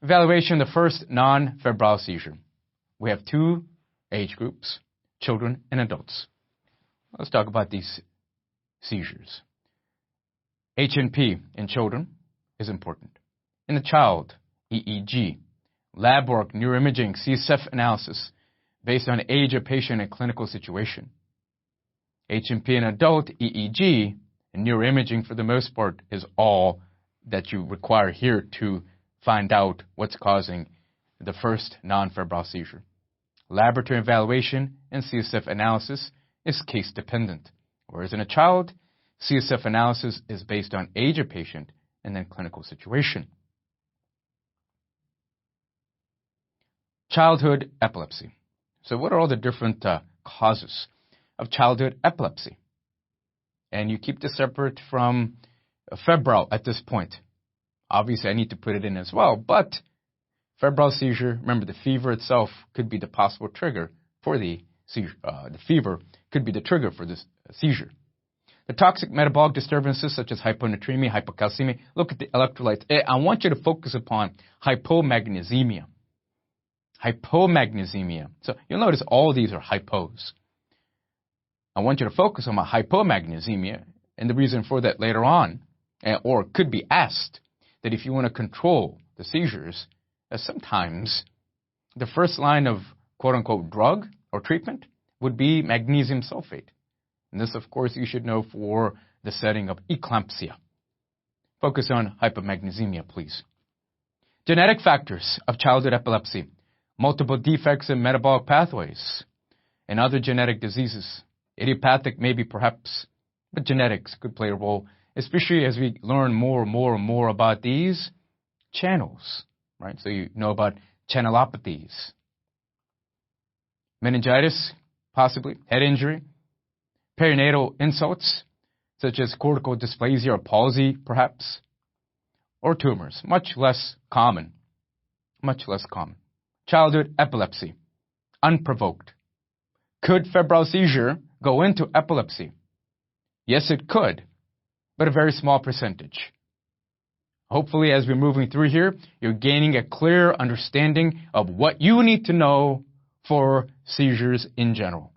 Evaluation of the first non-febrile seizure. We have two age groups, children and adults. Let's talk about these seizures. HNP in children is important. In the child, EEG, lab work, neuroimaging, CSF analysis based on age of patient and clinical situation. HNP in adult, EEG, and neuroimaging for the most part is all that you require here to find out what's causing the first non-febrile seizure. Laboratory evaluation and CSF analysis is case dependent, whereas in a child, CSF analysis is based on age of patient and then clinical situation. Childhood epilepsy. So what are all the different causes of childhood epilepsy? And you keep this separate from febrile at this point. Obviously, I need to put it in as well, but febrile seizure, remember the fever itself could be the possible trigger for the seizure. The fever could be the trigger for this seizure. The toxic metabolic disturbances such as hyponatremia, hypocalcemia, look at the electrolytes. I want you to focus upon hypomagnesemia. Hypomagnesemia. So you'll notice all these are hypos. I want you to focus on my hypomagnesemia, and the reason for that later on, or could be asked, that if you want to control the seizures, sometimes the first line of quote-unquote drug or treatment would be magnesium sulfate. And this, of course, you should know for the setting of eclampsia. Focus on hypomagnesemia, please. Genetic factors of childhood epilepsy, multiple defects in metabolic pathways, and other genetic diseases. Idiopathic maybe perhaps, but genetics could play a role, especially as we learn more and more about these channels, right? So you know about channelopathies. Meningitis, possibly, head injury, perinatal insults, such as cortical dysplasia or palsy, perhaps, or tumors, much less common. Childhood epilepsy, unprovoked. Could febrile seizure go into epilepsy? Yes, it could, but a very small percentage. Hopefully, as we're moving through here, you're gaining a clear understanding of what you need to know for seizures in general.